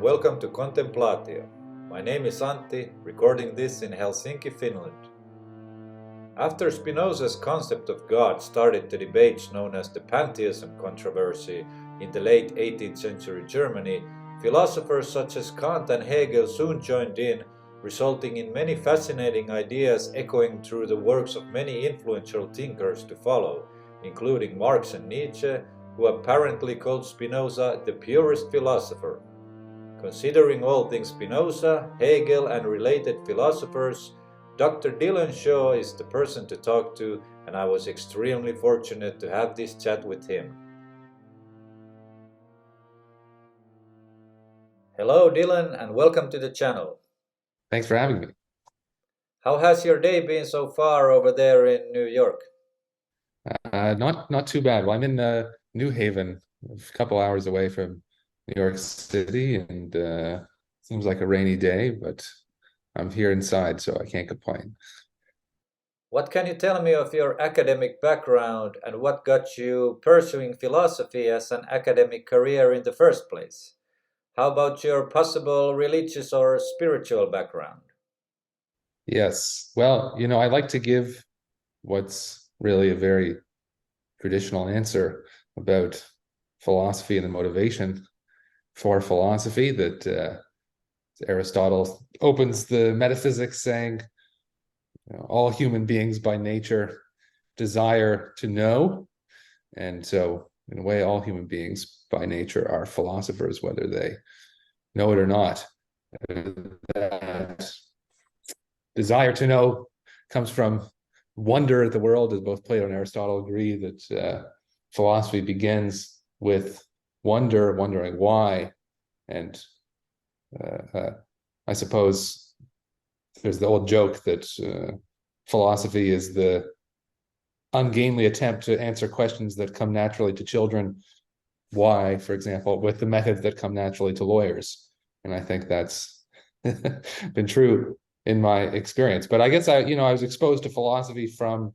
welcome to Contemplatio. My name is Antti, recording this in Helsinki, Finland. After Spinoza's concept of God started the debates known as the Pantheism controversy in the late 18th century Germany, philosophers such as Kant and Hegel soon joined in, resulting in many fascinating ideas echoing through the works of many influential thinkers to follow, including Marx and Nietzsche, who apparently called Spinoza the purest philosopher. Considering all things Spinoza, Hegel, and related philosophers, Dr. Dylan Shaw is the person to talk to, and I was extremely fortunate to have this chat with him. Hello, Dylan, and welcome to the channel. Thanks for having me. How has your day been so far over there in New York? Not too bad. Well, I'm in New Haven, a couple hours away from New York City, and seems like a rainy day, but I'm here inside, so I can't complain. What can you tell me of your academic background and what got you pursuing philosophy as an academic career in the first place? How about your possible religious or spiritual background? Yes. Well, I like to give what's really a very traditional answer about philosophy and the motivation for philosophy, that Aristotle opens the metaphysics saying, all human beings by nature desire to know. And so, in a way, all human beings by nature are philosophers, whether they know it or not. That desire to know comes from wonder at the world, as both Plato and Aristotle agree that philosophy begins with wonder, wondering why. And I suppose there's the old joke that philosophy is the ungainly attempt to answer questions that come naturally to children. Why, for example, with the methods that come naturally to lawyers. And I think that's been true in my experience. But I guess I was exposed to philosophy from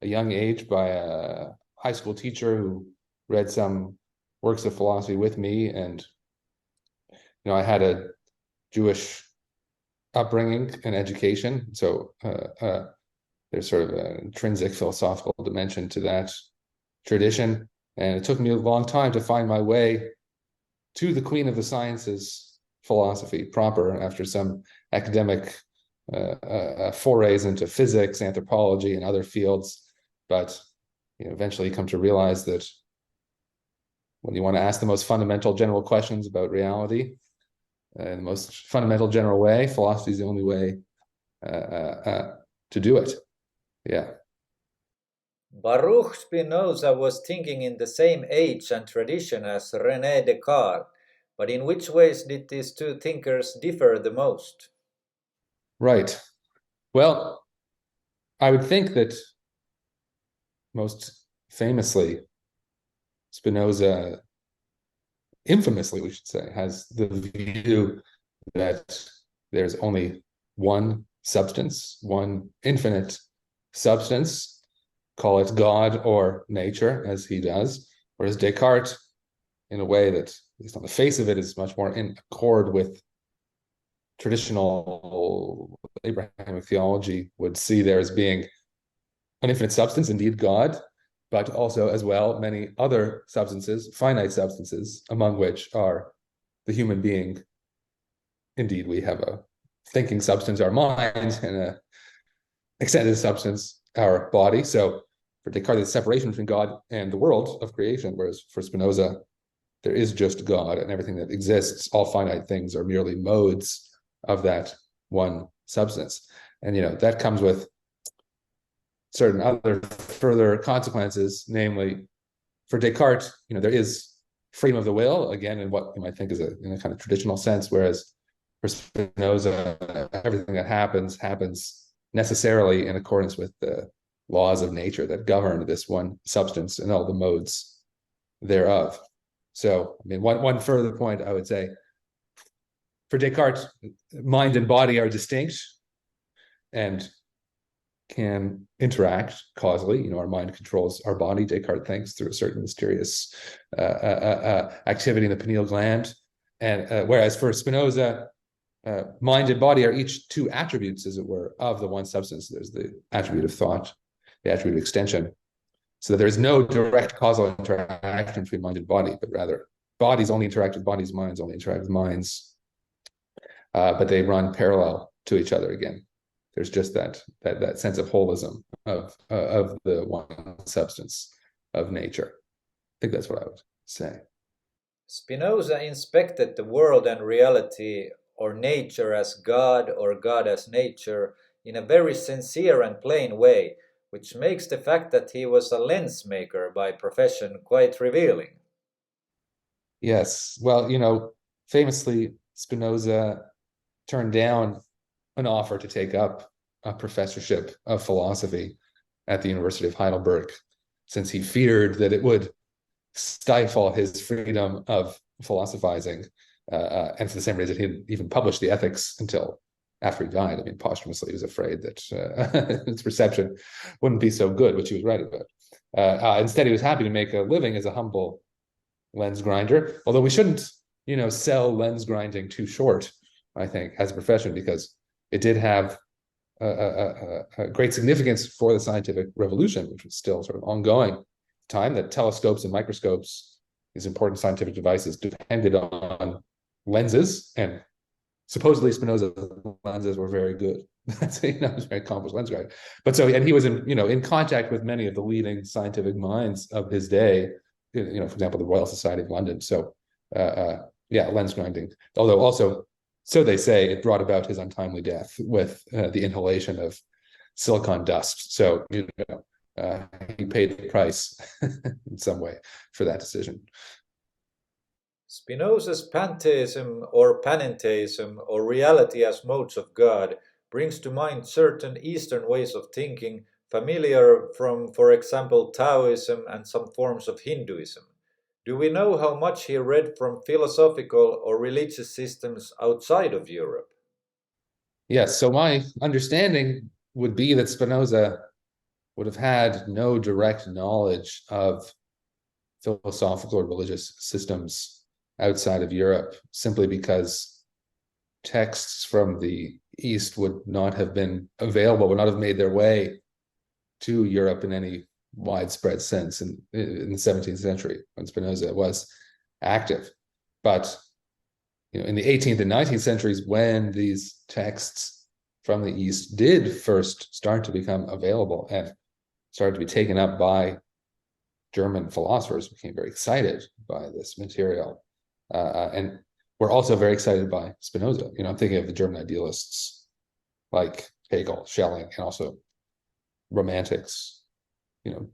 a young age by a high school teacher who read some works of philosophy with me. And, I had a Jewish upbringing and education. So there's sort of an intrinsic philosophical dimension to that tradition. And it took me a long time to find my way to the queen of the sciences, philosophy proper, after some academic forays into physics, anthropology, and other fields. But eventually you come to realize that when you want to ask the most fundamental general questions about reality, in the most fundamental general way, philosophy is the only way to do it. Yeah. Baruch Spinoza was thinking in the same age and tradition as René Descartes, but in which ways did these two thinkers differ the most? Right. Well, I would think that most famously, Spinoza, infamously, we should say, has the view that there's only one substance, one infinite substance, call it God or nature, as he does, whereas Descartes, in a way that, at least on the face of it, is much more in accord with traditional Abrahamic theology, would see there as being an infinite substance, indeed God, but also as well many other substances, finite substances, among which are the human being. Indeed, we have a thinking substance, our mind, and an extended substance, our body. So for Descartes, there's separation between God and the world of creation, whereas for Spinoza, there is just God, and everything that exists, all finite things, are merely modes of that one substance. And that comes with certain other further consequences, namely, for Descartes, there is freedom of the will, again, in what you might think is in a kind of traditional sense, whereas for Spinoza, everything that happens necessarily in accordance with the laws of nature that govern this one substance and all the modes thereof. So, one further point I would say, for Descartes, mind and body are distinct and can interact causally. Our mind controls our body, Descartes thinks, through a certain mysterious activity in the pineal gland. And whereas for Spinoza, mind and body are each two attributes, as it were, of the one substance. There's the attribute of thought, the attribute of extension. So that there's no direct causal interaction between mind and body, but rather bodies only interact with bodies, minds only interact with minds, but they run parallel to each other again. There's just that sense of holism of the one substance of nature. I think that's what I would say. Spinoza inspected the world and reality or nature as God or God as nature in a very sincere and plain way, which makes the fact that he was a lens maker by profession quite revealing. Yes. Well, famously, Spinoza turned down an offer to take up a professorship of philosophy at the University of Heidelberg, since he feared that it would stifle his freedom of philosophizing, and for the same reason he didn't even publish the Ethics until after he died. I mean, posthumously, he was afraid that his reception wouldn't be so good, which he was right about. Instead, he was happy to make a living as a humble lens grinder, although we shouldn't, sell lens grinding too short, I think, as a profession, because it did have a great significance for the scientific revolution, which was still sort of ongoing time, that telescopes and microscopes, these important scientific devices, depended on lenses, and supposedly Spinoza's lenses were very good. He was a very accomplished lens grinder. But so, and he was in contact with many of the leading scientific minds of his day, for example, the Royal Society of London. So lens grinding, although also, so they say, it brought about his untimely death with the inhalation of silicon dust. So, he paid the price in some way for that decision. Spinoza's pantheism or panentheism, or reality as modes of God, brings to mind certain Eastern ways of thinking, familiar from, for example, Taoism and some forms of Hinduism. Do we know how much he read from philosophical or religious systems outside of Europe? Yes, so my understanding would be that Spinoza would have had no direct knowledge of philosophical or religious systems outside of Europe, simply because texts from the East would not have been available, would not have made their way to Europe in any widespread sense in the 17th century when Spinoza was active. But in the 18th and 19th centuries, when these texts from the East did first start to become available and started to be taken up by German philosophers, became very excited by this material, and were also very excited by Spinoza. I'm thinking of the German idealists like Hegel, Schelling, and also romantics,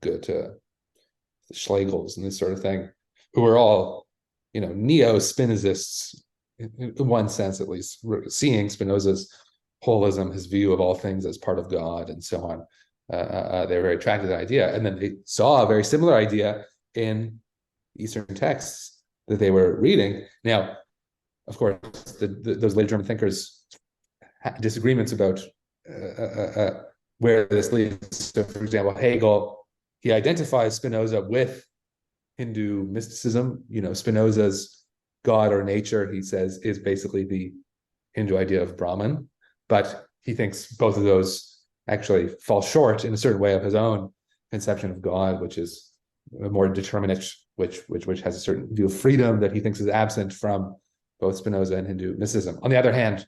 Goethe, the Schlegels, and this sort of thing, who were all, neo-Spinozists in one sense, at least, seeing Spinoza's holism, his view of all things as part of God, and so on. They were very attracted to that idea, and then they saw a very similar idea in Eastern texts that they were reading. Now, of course, those later German thinkers had disagreements about where this leads. So, for example, Hegel, he identifies Spinoza with Hindu mysticism. Spinoza's God or nature, he says, is basically the Hindu idea of Brahman, but he thinks both of those actually fall short in a certain way of his own conception of God, which is more determinate, which has a certain view of freedom that he thinks is absent from both Spinoza and Hindu mysticism. On the other hand,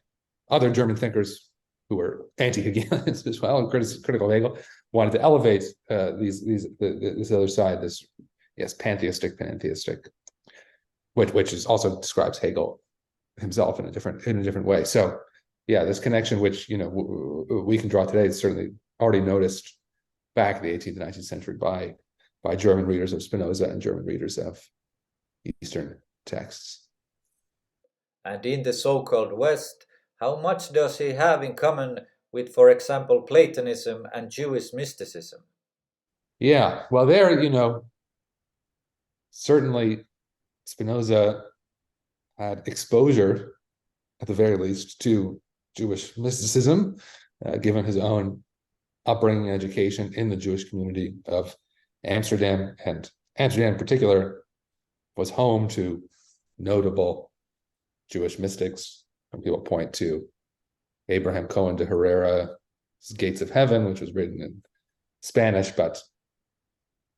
other German thinkers who were anti-Hegelians as well and critical of Hegel wanted to elevate this other side, this pantheistic, which is also describes Hegel himself in a different way. So this connection, which we can draw today, is certainly already noticed back in the 18th and 19th century by German readers of Spinoza and German readers of Eastern texts. And in the so-called West, how much does he have in common with, for example, Platonism and Jewish mysticism? Yeah, well, there, certainly Spinoza had exposure, at the very least, to Jewish mysticism, given his own upbringing and education in the Jewish community of Amsterdam. And Amsterdam in particular was home to notable Jewish mystics. Some people point to Abraham Cohen de Herrera's Gates of Heaven, which was written in Spanish, but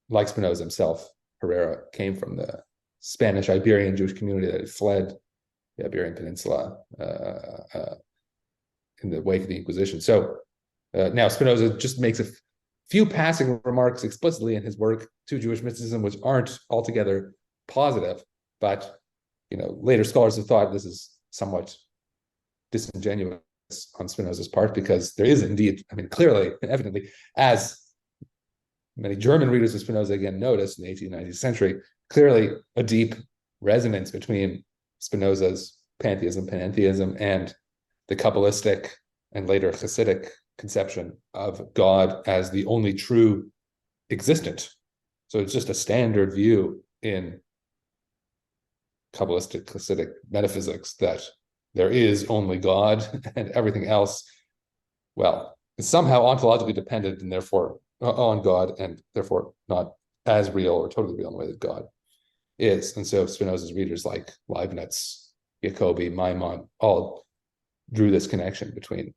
like Spinoza himself, Herrera came from the Spanish Iberian Jewish community that had fled the Iberian Peninsula in the wake of the Inquisition. So now Spinoza just makes a few passing remarks explicitly in his work to Jewish mysticism, which aren't altogether positive, but later scholars have thought this is somewhat disingenuous on Spinoza's part, because there is indeed, clearly and evidently, as many German readers of Spinoza again noticed in the 18th, 19th century, clearly a deep resonance between Spinoza's pantheism, panentheism, and the Kabbalistic and later Hasidic conception of God as the only true existent. So it's just a standard view in Kabbalistic Hasidic metaphysics that there is only God, and everything else, well, is somehow ontologically dependent and therefore on God, and therefore not as real or totally real in the way that God is. And so Spinoza's readers like Leibniz, Jacobi, Maimon all drew this connection between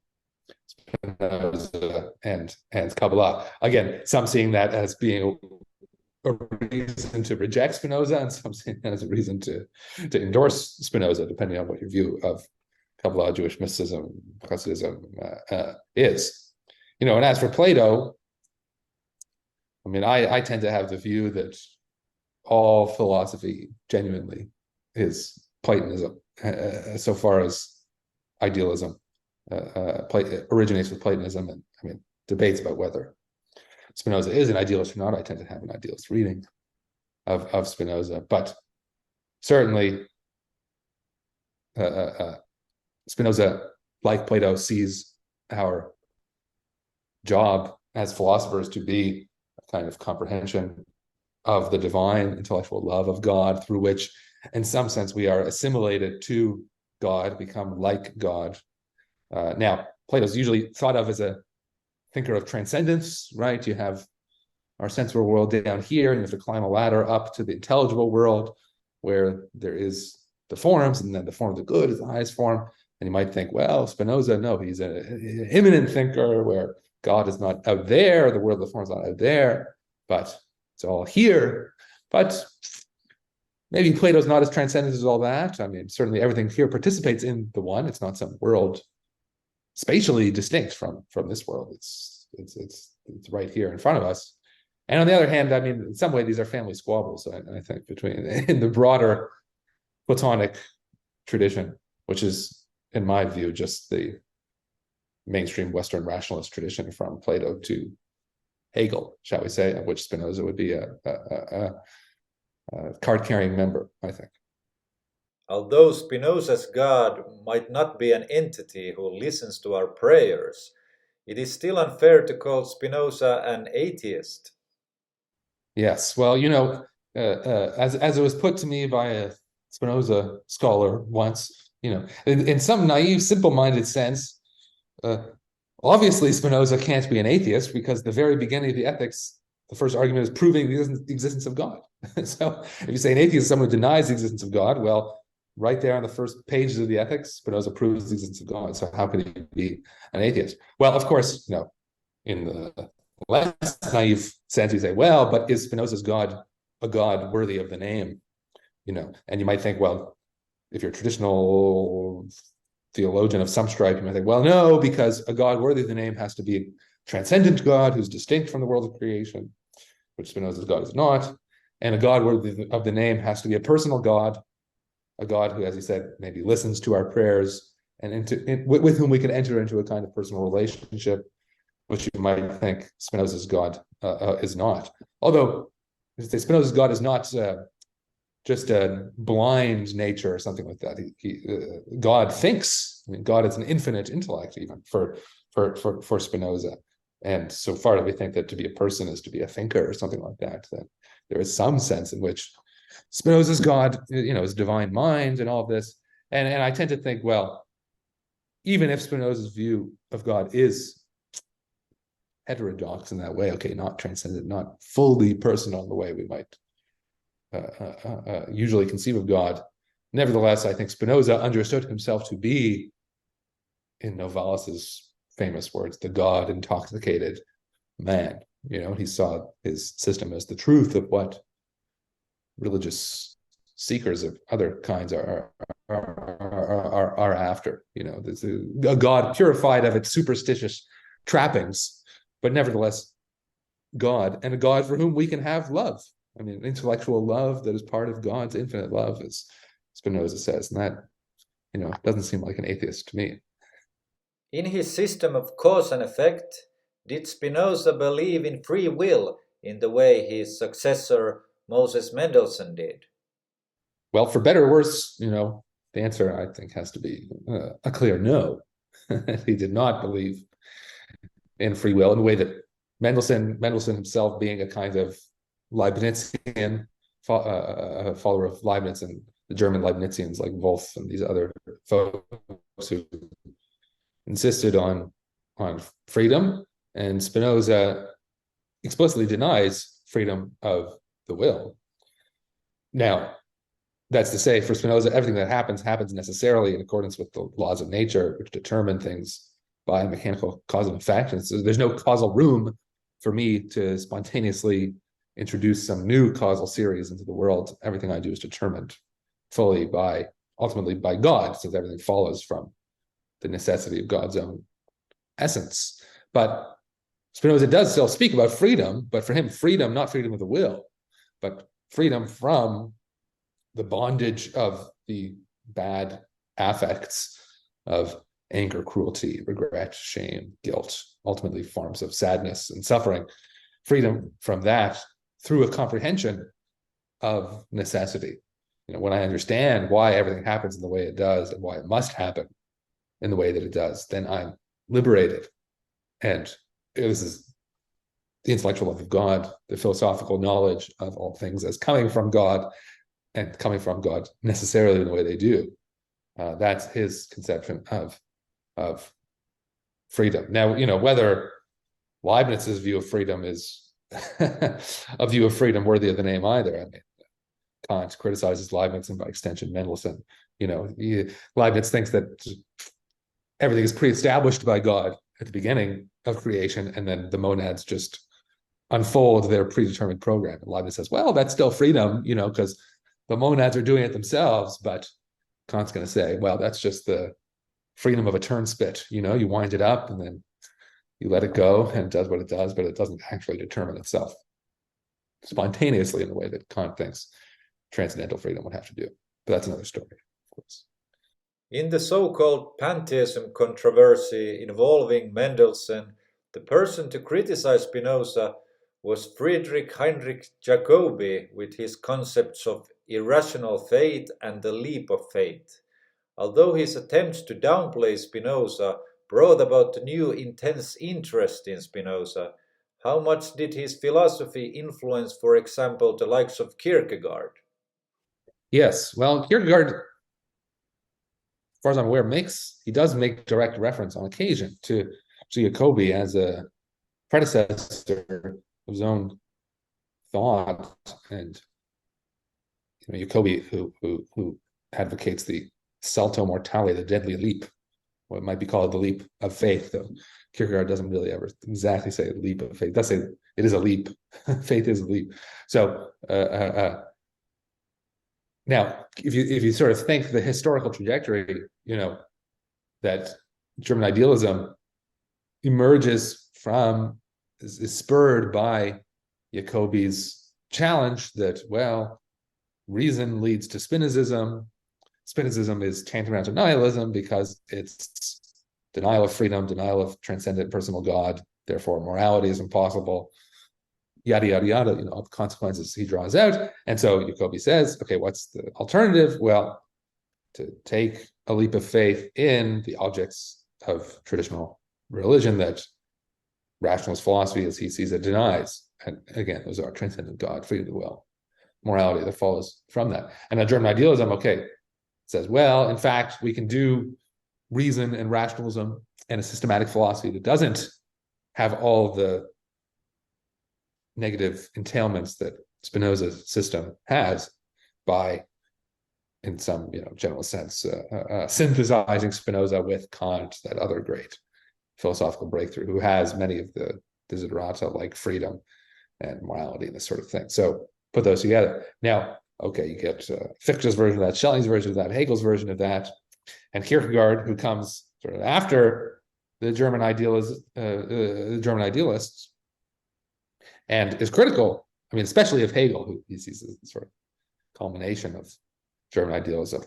Spinoza and Kabbalah. Again, some seeing that as being a reason to reject Spinoza, and some seeing that as a reason to endorse Spinoza, depending on what your view of Kabbalah, Jewish mysticism, Hasidism is. And as for Plato, I tend to have the view that all philosophy genuinely is Platonism, so far as idealism originates with Platonism, and debates about whether Spinoza is an idealist or not. I tend to have an idealist reading of Spinoza, but certainly Spinoza, like Plato, sees our job as philosophers to be a kind of comprehension of the divine intellectual love of God, through which, in some sense, we are assimilated to God, become like God. Now, Plato's usually thought of as a thinker of transcendence, right? You have our sensual world down here, and you have to climb a ladder up to the intelligible world, where there is the forms, and then the form of the good is the highest form. And you might think, well, Spinoza, no, he's an immanent thinker where God is not out there, the world of the form is not out there, but it's all here. But maybe Plato's not as transcendent as all that. Certainly everything here participates in the one. It's not some world spatially distinct from this world. It's right here in front of us. And on the other hand, in some way, these are family squabbles, I think, in the broader Platonic tradition, which is, in my view, just the mainstream Western rationalist tradition from Plato to Hegel, shall we say, of which Spinoza would be a card-carrying member, I think. Although Spinoza's God might not be an entity who listens to our prayers, it is still unfair to call Spinoza an atheist. Yes, well, as it was put to me by a Spinoza scholar once, in some naive, simple-minded sense, obviously Spinoza can't be an atheist, because the very beginning of the Ethics, the first argument is proving the existence of God. So if you say an atheist is someone who denies the existence of God, well, right there on the first pages of the Ethics, Spinoza proves the existence of God. So how could he be an atheist? Well, of course, in the less naive sense, you say, well, but is Spinoza's God a God worthy of the name? And you might think, well, if you're a traditional theologian of some stripe, you might think, well, no, because a God worthy of the name has to be a transcendent God who's distinct from the world of creation, which Spinoza's God is not. And a God worthy of the name has to be a personal God, a God who, as he said, maybe listens to our prayers, and with whom we can enter into a kind of personal relationship, which you might think Spinoza's God is not. Although Spinoza's God is not just a blind nature or something like that. God thinks. God is an infinite intellect, even for Spinoza. And so far that we think that to be a person is to be a thinker or something like that, that there is some sense in which Spinoza's God, is divine mind and all of this. And I tend to think, well, even if Spinoza's view of God is heterodox in that way, okay, not transcendent, not fully personal in the way we might usually conceive of God, Nevertheless, I think Spinoza understood himself to be, in Novalis's famous words, the God-intoxicated man. He saw his system as the truth of what religious seekers of other kinds are after. There's a God purified of its superstitious trappings, but nevertheless God, and a God for whom we can have love. Intellectual love that is part of God's infinite love, as Spinoza says, and that doesn't seem like an atheist to me. In his system of cause and effect, did Spinoza believe in free will in the way his successor Moses Mendelssohn did? Well, for better or worse, the answer, I think, has to be a clear no. He did not believe in free will in the way that Mendelssohn himself, being a kind of Leibnizian, follower of Leibniz and the German Leibnizians like Wolff and these other folks who insisted on freedom, and Spinoza explicitly denies freedom of the will. Now, that's to say, for Spinoza, everything that happens necessarily in accordance with the laws of nature, which determine things by mechanical cause and effect. And so there's no causal room for me to spontaneously introduce some new causal series into the world. Everything I do is determined fully ultimately by God, since everything follows from the necessity of God's own essence. But Spinoza does still speak about freedom, but for him, freedom, not freedom of the will, but freedom from the bondage of the bad affects of anger, cruelty, regret, shame, guilt, ultimately forms of sadness and suffering. Freedom from that through a comprehension of necessity. When I understand why everything happens in the way it does and why it must happen in the way that it does, then I'm liberated. And this is the intellectual love of God, the philosophical knowledge of all things as coming from God, and coming from God necessarily in the way they do. That's his conception of freedom. Now, whether Leibniz's view of freedom is a view of freedom worthy of the name either. Kant criticizes Leibniz, and by extension Mendelssohn. Leibniz thinks that everything is pre-established by God at the beginning of creation, and then the monads just unfold their predetermined program. And Leibniz says, well, that's still freedom, because the monads are doing it themselves. But Kant's going to say, well, that's just the freedom of a turnspit. You wind it up and then you let it go, and it does what it does, but it doesn't actually determine itself spontaneously in the way that Kant thinks transcendental freedom would have to do. But that's another story, of course. In the so-called Pantheism controversy involving Mendelssohn, the person to criticize Spinoza was Friedrich Heinrich Jacobi with his concepts of irrational faith and the leap of faith. Although his attempts to downplay Spinoza brought about a new intense interest in Spinoza, how much did his philosophy influence, for example, the likes of Kierkegaard? Yes, well, Kierkegaard, as far as I'm aware, he does make direct reference on occasion to Jacobi as a predecessor of his own thought, and Jacobi, who advocates the salto mortale, the deadly leap, what might be called the leap of faith, though Kierkegaard doesn't really ever exactly say leap of faith. He does say it is a leap. Faith is a leap. So now, if you sort of think the historical trajectory, that German idealism emerges from, is spurred by Jacobi's challenge that, well, reason leads to Spinozism. Spinozism is tantamount to nihilism because it's denial of freedom, denial of transcendent personal God, therefore morality is impossible, yada, yada, yada, all the consequences he draws out. And so Jacobi says, okay, what's the alternative? Well, to take a leap of faith in the objects of traditional religion that rationalist philosophy, as he sees it, denies. And again, those are transcendent God, freedom of the will, morality that follows from that. And now German idealism, okay, says, well, in fact, we can do reason and rationalism and a systematic philosophy that doesn't have all the negative entailments that Spinoza's system has by in some general sense, synthesizing Spinoza with Kant, that other great philosophical breakthrough, who has many of the desiderata like freedom and morality and this sort of thing. So put those together. Now, okay, you get Fichte's version of that, Schelling's version of that, Hegel's version of that, and Kierkegaard, who comes sort of after the German idealists, and is critical. I mean, especially of Hegel, who he sees as the sort of culmination of German idealism,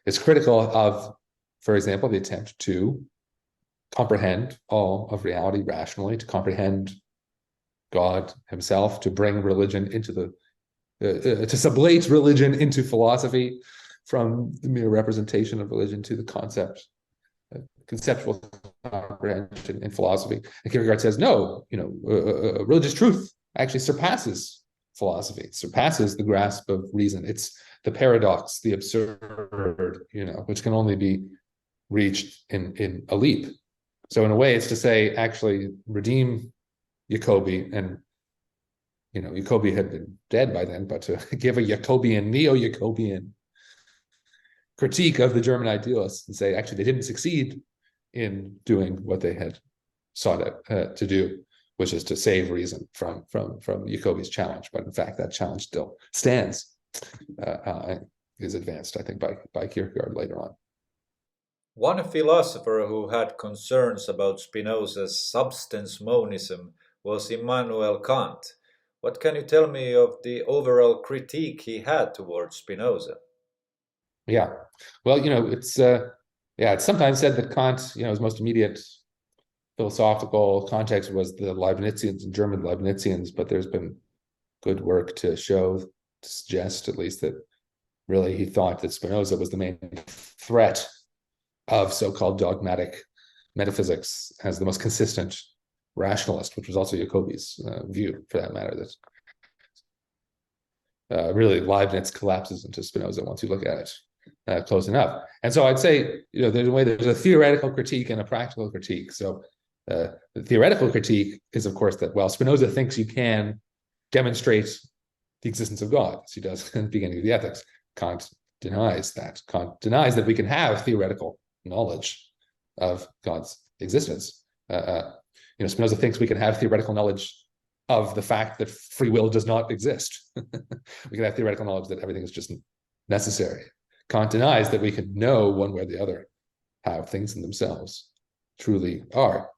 is critical of, for example, the attempt to comprehend all of reality rationally, to comprehend God himself, to bring religion into to sublate religion into philosophy, from the mere representation of religion to the conceptual comprehension in philosophy. And Kierkegaard says, no, religious truth actually surpasses philosophy. It surpasses the grasp of reason. It's the paradox, the absurd, which can only be reached in a leap. So in a way, it's to say, actually redeem Jacobi, and Jacobi had been dead by then, but to give a Jacobian, neo-Jacobian critique of the German idealists and say, actually, they didn't succeed in doing what they had sought to do, which is to save reason from Jacobi's challenge. But in fact, that challenge still stands and is advanced, I think, by Kierkegaard later on. One philosopher who had concerns about Spinoza's substance monism was Immanuel Kant. What can you tell me of the overall critique he had towards Spinoza? Yeah, well, it's sometimes said that Kant, his most immediate philosophical context was the Leibnizians and German Leibnizians, but there's been good work to suggest at least, that really he thought that Spinoza was the main threat of so-called dogmatic metaphysics as the most consistent rationalist, which was also Jacobi's view, for that matter, that really Leibniz collapses into Spinoza once you look at it close enough. And so I'd say, there's a theoretical critique and a practical critique. So the theoretical critique is, of course, that, well, Spinoza thinks you can demonstrate the existence of God, as he does in the beginning of the Ethics. Kant denies that. Kant denies that we can have theoretical knowledge of God's existence. Spinoza thinks we can have theoretical knowledge of the fact that free will does not exist. We can have theoretical knowledge that everything is just necessary. Kant denies that we can know one way or the other how things in themselves truly are.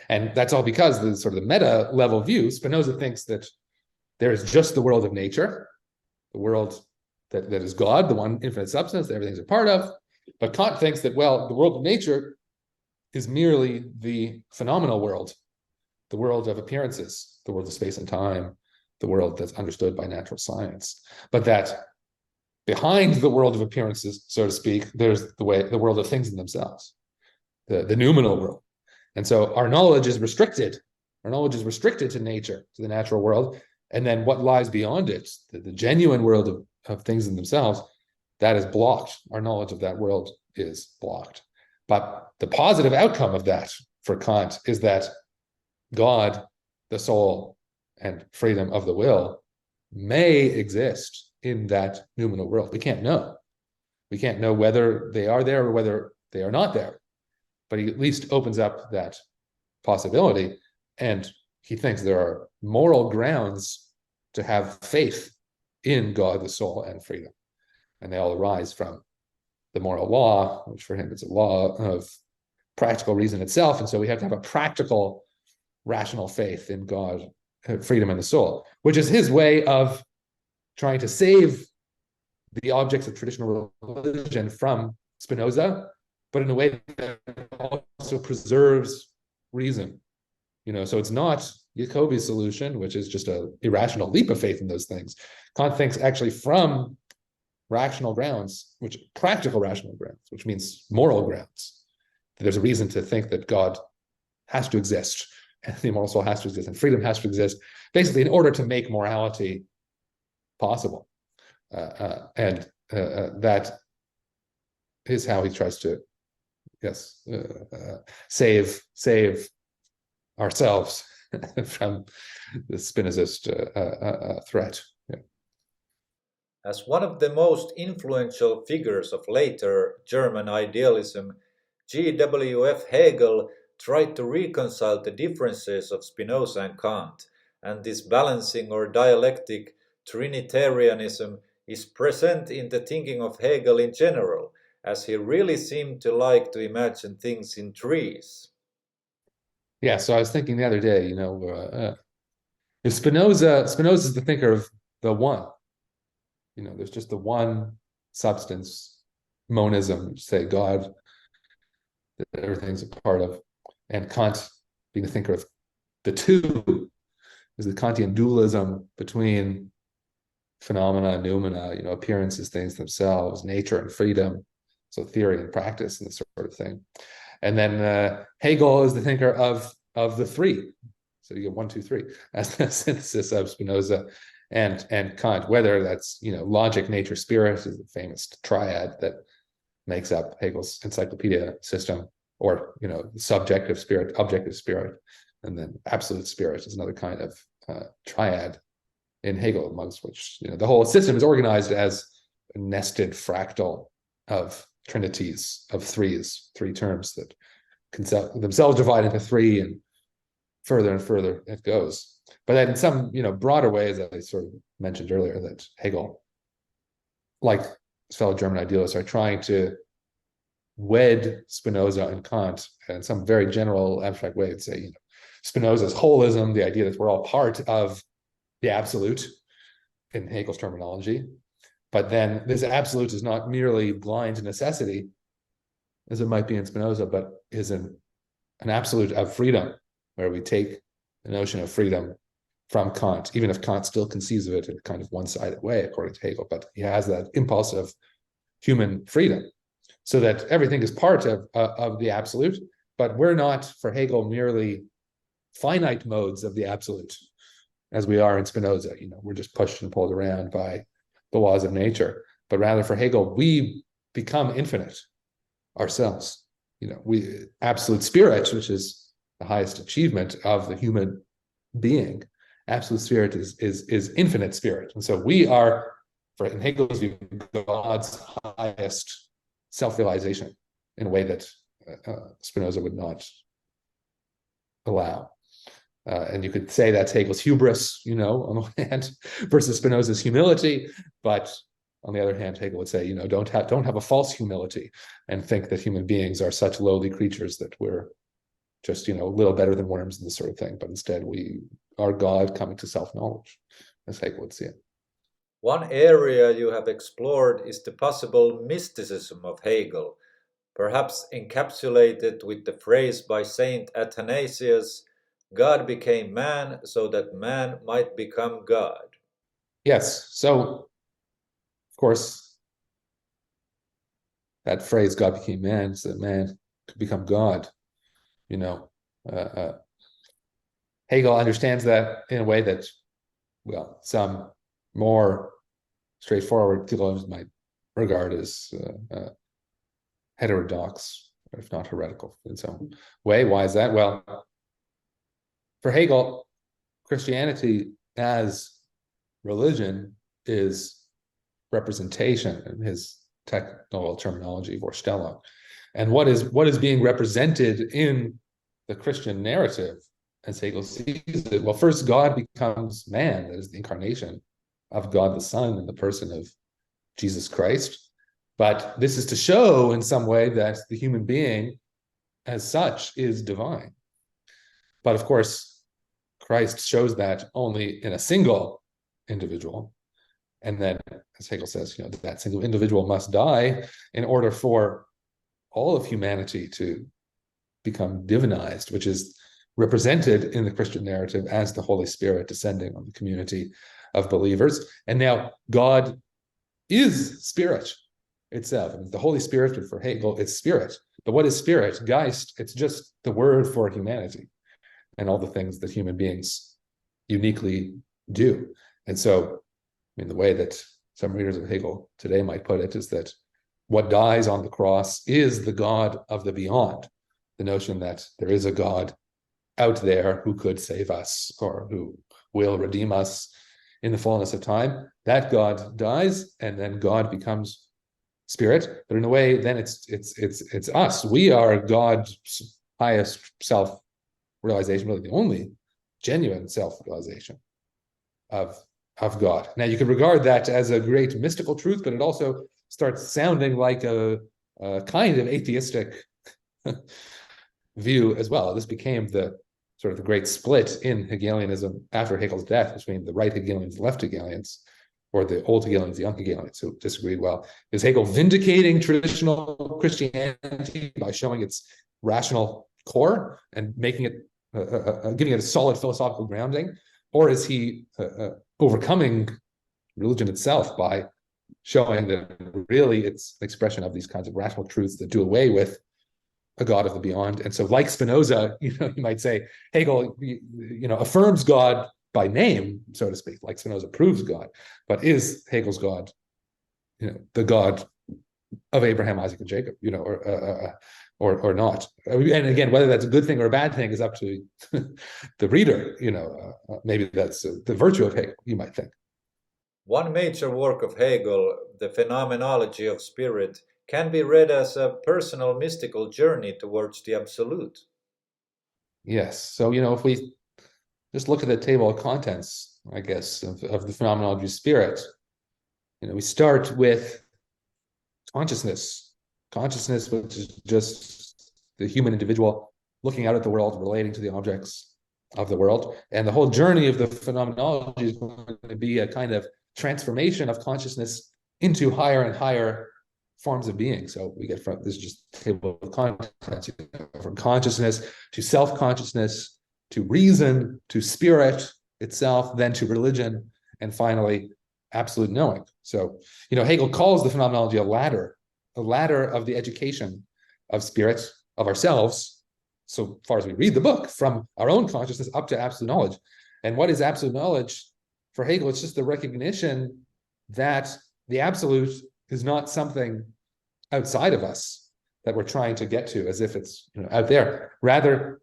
And that's all because the sort of the meta level view, Spinoza thinks that there is just the world of nature, the world that is God, the one infinite substance that everything's a part of. But Kant thinks that, well, the world of nature is merely the phenomenal world, the world of appearances, the world of space and time, the world that's understood by natural science. But that behind the world of appearances, so to speak, there's the world of things in themselves, the noumenal world. And so our knowledge is restricted. Our knowledge is restricted to nature, to the natural world. And then what lies beyond it, the genuine world of things in themselves, that is blocked. Our knowledge of that world is blocked. But the positive outcome of that for Kant is that God, the soul, and freedom of the will may exist in that noumenal world. We can't know. We can't know whether they are there or whether they are not there. But he at least opens up that possibility. And he thinks there are moral grounds to have faith in God, the soul, and freedom. And they all arise from the moral law, which for him is a law of practical reason itself. And so we have to have a practical, rational faith in God, freedom, and the soul, which is his way of trying to save the objects of traditional religion from Spinoza, but in a way that also preserves reason. So it's not Jacobi's solution, which is just an irrational leap of faith in those things. Kant thinks actually from rational grounds, practical rational grounds, which means moral grounds. There's a reason to think that God has to exist, and the immortal soul has to exist, and freedom has to exist, basically in order to make morality possible. And that is how he tries to, save ourselves from the Spinozist threat. Yeah. As one of the most influential figures of later German idealism, G.W.F. Hegel tried to reconcile the differences of Spinoza and Kant, and this balancing or dialectic trinitarianism is present in the thinking of Hegel in general, as he really seemed to like to imagine things in trees. Yeah, so I was thinking the other day, if Spinoza's the thinker of the one. There's just the one substance, monism, say God, that everything's a part of. And Kant being the thinker of the two, is the Kantian dualism between phenomena and noumena, appearances, things themselves, nature and freedom, so theory and practice and this sort of thing. And then Hegel is the thinker of the three. So you get 1, 2, 3 as the synthesis of Spinoza and Kant, whether that's logic, nature, spirit is the famous triad that makes up Hegel's encyclopedia system, or subjective spirit, objective spirit, and then absolute spirit is another kind of triad in Hegel, amongst which the whole system is organized as a nested fractal of trinities, of threes, three terms that can themselves divide into three, and further it goes. But then in some broader ways, as I sort of mentioned earlier, that Hegel, like his fellow German idealists, are trying to wed Spinoza and Kant in some very general abstract way, and say Spinoza's holism, the idea that we're all part of the absolute in Hegel's terminology, but then this absolute is not merely blind necessity, as it might be in Spinoza, but is an absolute of freedom, where we take the notion of freedom from Kant, even if Kant still conceives of it in a kind of one-sided way, according to Hegel, but he has that impulse of human freedom, so that everything is part of the absolute, but we're not, for Hegel, merely finite modes of the absolute, as we are in Spinoza. We're just pushed and pulled around by the laws of nature, but rather for Hegel, we become infinite ourselves. We absolute spirit, which is the highest achievement of the human being. Absolute spirit is infinite spirit, and so we are, in Hegel's view, God's highest self-realization in a way that Spinoza would not allow. And you could say that's Hegel's hubris, on the one hand, versus Spinoza's humility. But on the other hand, Hegel would say, don't have a false humility and think that human beings are such lowly creatures that we're just, a little better than worms and this sort of thing. But instead, we are God coming to self-knowledge, as Hegel would see it. One area you have explored is the possible mysticism of Hegel, perhaps encapsulated with the phrase by Saint Athanasius, "God became man so that man might become God." Yes. So, of course, that phrase, "God became man so that man could become God," Hegel understands that in a way that, well, some more straightforward theologians might regard as heterodox, if not heretical in some way. Why is that? Well, for Hegel, Christianity as religion is representation, in his technical terminology, Vorstellung. And what is being represented in the Christian narrative, as Hegel sees it? Well, first, God becomes man, that is the incarnation of God the Son in the person of Jesus Christ. But this is to show in some way that the human being as such is divine. But of course, Christ shows that only in a single individual. And then, as Hegel says, that single individual must die in order for all of humanity to become divinized, which is represented in the Christian narrative as the Holy Spirit descending on the community of believers. And now God is spirit itself. And the Holy Spirit, for Hegel, is spirit. But what is spirit? Geist, it's just the word for humanity and all the things that human beings uniquely do. And so, the way that some readers of Hegel today might put it is that what dies on the cross is the God of the beyond, the notion that there is a God out there who could save us or who will redeem us in the fullness of time, that God dies, and then God becomes spirit. But in a way, then it's us. We are God's highest self-realization, really the only genuine self-realization of God. Now, you could regard that as a great mystical truth, but it also starts sounding like a kind of atheistic view as well. This became the sort of the great split in Hegelianism after Hegel's death between the right Hegelians and left Hegelians, or the old Hegelians, the young Hegelians who disagreed. Well, is Hegel vindicating traditional Christianity by showing its rational core and making it, giving it a solid philosophical grounding, or is he overcoming religion itself by showing that really it's an expression of these kinds of rational truths that do away with a God of the beyond? And so, like Spinoza, you might say Hegel, affirms God by name, so to speak, like Spinoza proves God, but is Hegel's God, the God of Abraham, Isaac, and Jacob, or not? And again, whether that's a good thing or a bad thing is up to the reader. Maybe that's the virtue of Hegel, you might think. One major work of Hegel, the Phenomenology of Spirit, can be read as a personal mystical journey towards the absolute. Yes. So, if we just look at the table of contents, I guess, of the Phenomenology of Spirit, we start with consciousness, which is just the human individual looking out at the world, relating to the objects of the world. And the whole journey of the phenomenology is going to be a kind of transformation of consciousness into higher and higher forms of being. So we get this is just a table of contents, from consciousness to self-consciousness, to reason, to spirit itself, then to religion, and finally absolute knowing. So, Hegel calls the phenomenology a ladder of the education of spirit, of ourselves, so far as we read the book, from our own consciousness up to absolute knowledge. And what is absolute knowledge? For Hegel, it's just the recognition that the absolute is not something outside of us that we're trying to get to as if it's out there. Rather,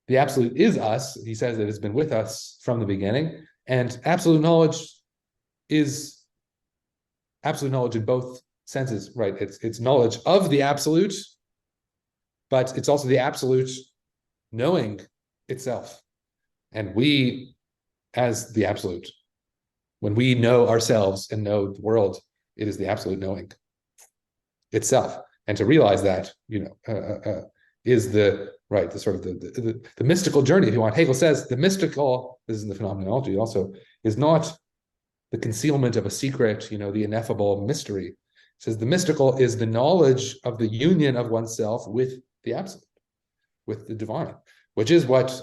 the absolute is us. He says it has been with us from the beginning. And absolute knowledge is absolute knowledge in both senses, right? It's knowledge of the absolute, but it's also the absolute knowing itself. And we, as the absolute, when we know ourselves and know the world, it is the absolute knowing itself. And to realize that, is the sort of the mystical journey, if you want. Hegel says the mystical, this is in the phenomenology also, is not the concealment of a secret, the ineffable mystery. It says the mystical is the knowledge of the union of oneself with the absolute, with the divine, which is what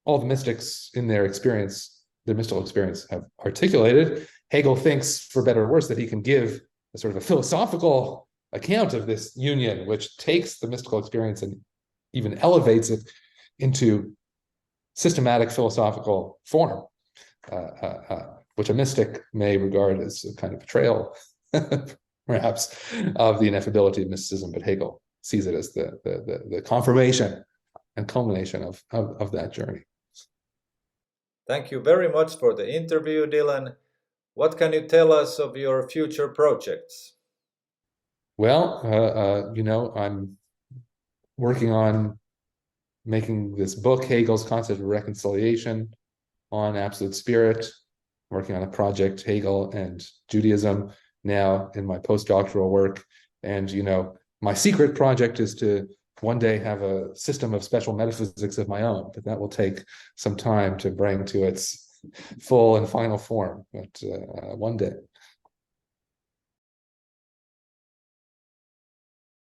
all the mystics in their experience, their mystical experience, have articulated. Hegel thinks, for better or worse, that he can give a sort of a philosophical account of this union, which takes the mystical experience and even elevates it into systematic philosophical form, which a mystic may regard as a kind of betrayal, perhaps, of the ineffability of mysticism. But Hegel sees it as the confirmation and culmination of that journey. Thank you very much for the interview, Dylan. What can you tell us of your future projects? Well, I'm working on making this book, Hegel's Concept of Reconciliation, on absolute spirit. I'm working on a project, Hegel and Judaism, now in my postdoctoral work. And, my secret project is to one day have a system of special metaphysics of my own, but that will take some time to bring to its full and final form, but one day.